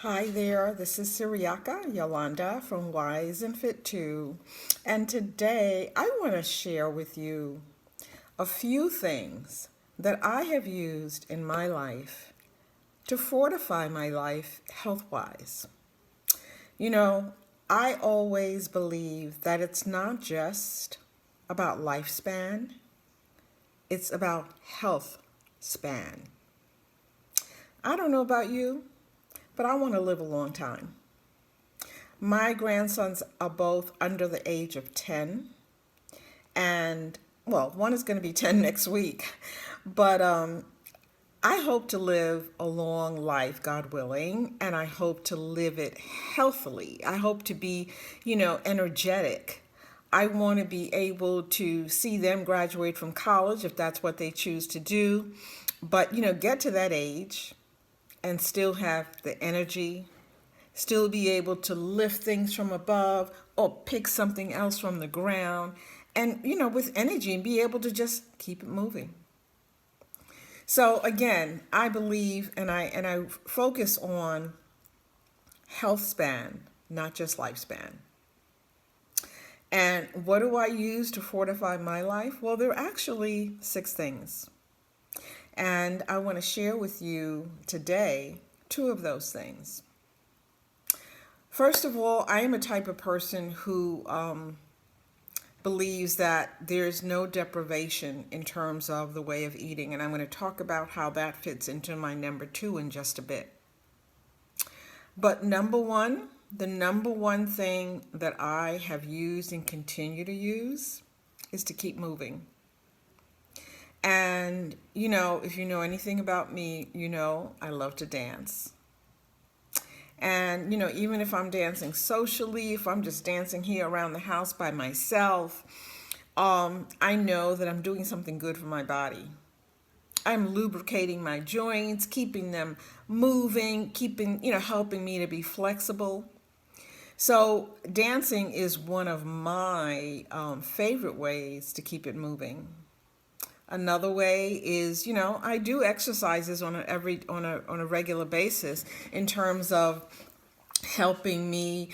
Hi there, this is Siriaka Yolanda from Wise and Fit 2. And today I want to share with you a few things that I have used in my life to fortify my life health wise. You know, I always believe that it's not just about lifespan, it's about health span. I don't know about you, but I want to live a long time. My grandsons are both under the age of 10, and well, one is going to be 10 next week. But I hope to live a long life, God willing, and I hope to live it healthily. I hope to be, energetic. I want to be able to see them graduate from college if that's what they choose to do, but, get to that age and still have the energy, still be able to lift things from above or pick something else from the ground and with energy and be able to just keep it moving. So again, I believe and I focus on health span, not just lifespan. And what do I use to fortify my life? Well, there are actually 6 things. And I want to share with you today 2 of those things. First of all, I am a type of person who believes that there's no deprivation in terms of the way of eating, and I'm going to talk about how that fits into my number 2 in just a bit. But the number one thing that I have used and continue to use is to keep moving. And, if you know anything about me, I love to dance. And, even if I'm dancing socially, if I'm just dancing here around the house by myself, I know that I'm doing something good for my body. I'm lubricating my joints, keeping them moving, helping me to be flexible. So, dancing is one of my favorite ways to keep it moving. Another way is, I do exercises on a regular basis in terms of helping me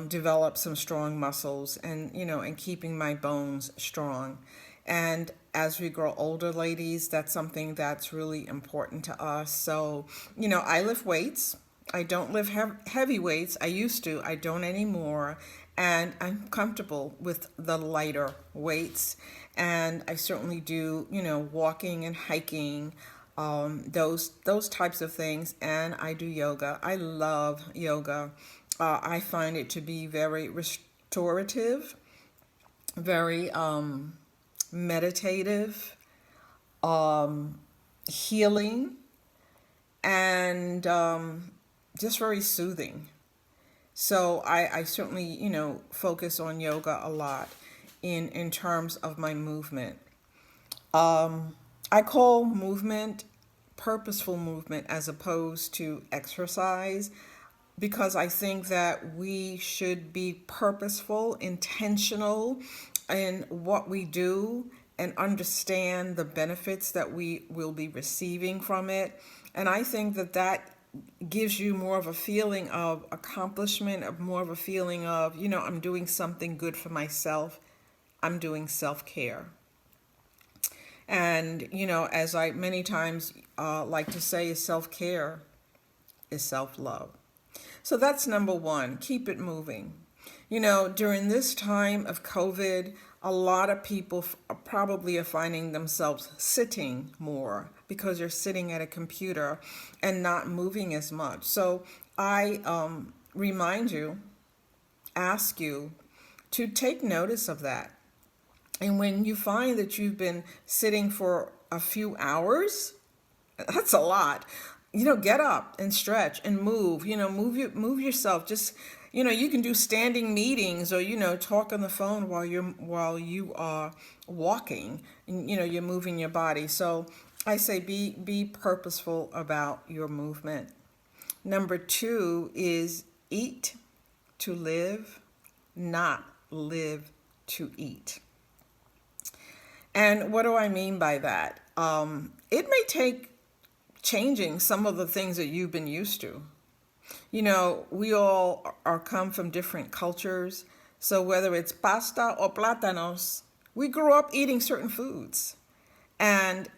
develop some strong muscles and keeping my bones strong. And as we grow older, ladies, that's something that's really important to us. So, I lift weights. I don't lift heavy weights. I used to. I don't anymore. And I'm comfortable with the lighter weights. And I certainly do, walking and hiking, those types of things. And I do yoga. I love yoga. I find it to be very restorative, very meditative, healing, and just very soothing. So I certainly, focus on yoga a lot in terms of my movement. I call movement purposeful movement as opposed to exercise because I think that we should be purposeful, intentional in what we do and understand the benefits that we will be receiving from it. And I think that gives you more of a feeling of accomplishment, of more of a feeling of, I'm doing something good for myself. I'm doing self-care. And, as I many times like to say, self-care is self-love. So that's number 1, keep it moving. During this time of COVID, a lot of people probably are finding themselves sitting more because they're sitting at a computer and not moving as much. So I remind you, ask you to take notice of that. And when you find that you've been sitting for a few hours, that's a lot. Get up and stretch and move. Move yourself. Just you can do standing meetings or talk on the phone while you are walking. And, you're moving your body. So I say be purposeful about your movement. Number 2 is eat to live, not live to eat. And what do I mean by that? It may take changing some of the things that you've been used to. You know, we all are come from different cultures. So whether it's pasta or plátanos, we grew up eating certain foods. And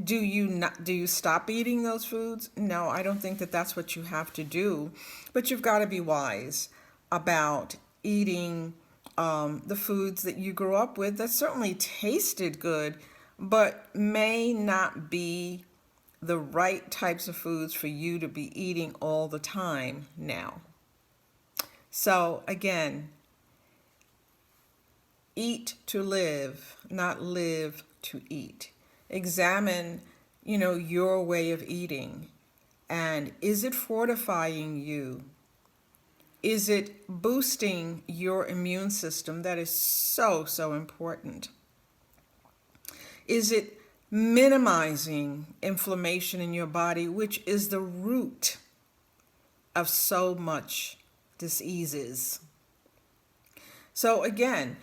do you stop eating those foods? No, I don't think that that's what you have to do. But you've got to be wise about eating the foods that you grew up with that certainly tasted good, but may not be the right types of foods for you to be eating all the time now. So again, eat to live, not live to eat. Examine, your way of eating. And is it fortifying you? Is it boosting your immune system? That is so, so important. Is it minimizing inflammation in your body, which is the root of so much diseases? So again,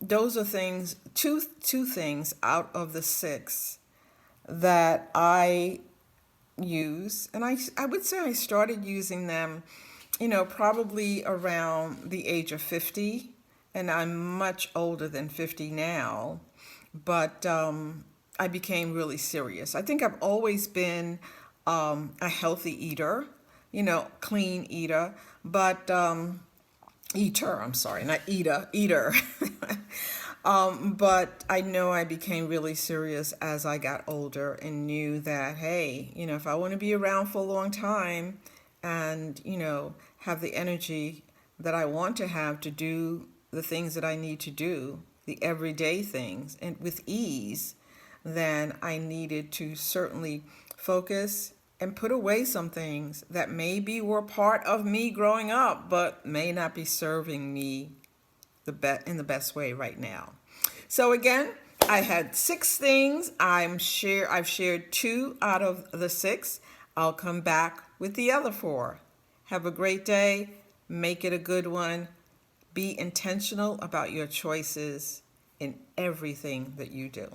those are things, two things out of the 6 that I use, and I would say I started using them, probably around the age of 50, and I'm much older than 50 now, but I became really serious. I think I've always been a healthy eater, clean eater, but eater, I'm sorry, not eater. But I know I became really serious as I got older and knew that, hey, if I want to be around for a long time and, have the energy that I want to have to do the things that I need to do, the everyday things, and with ease, then I needed to certainly focus and put away some things that maybe were part of me growing up, but may not be serving me in the best way right now. So again, I had 6 things. I've shared 2 out of the 6. I'll come back with the other 4. Have a great day. Make it a good one. Be intentional about your choices in everything that you do.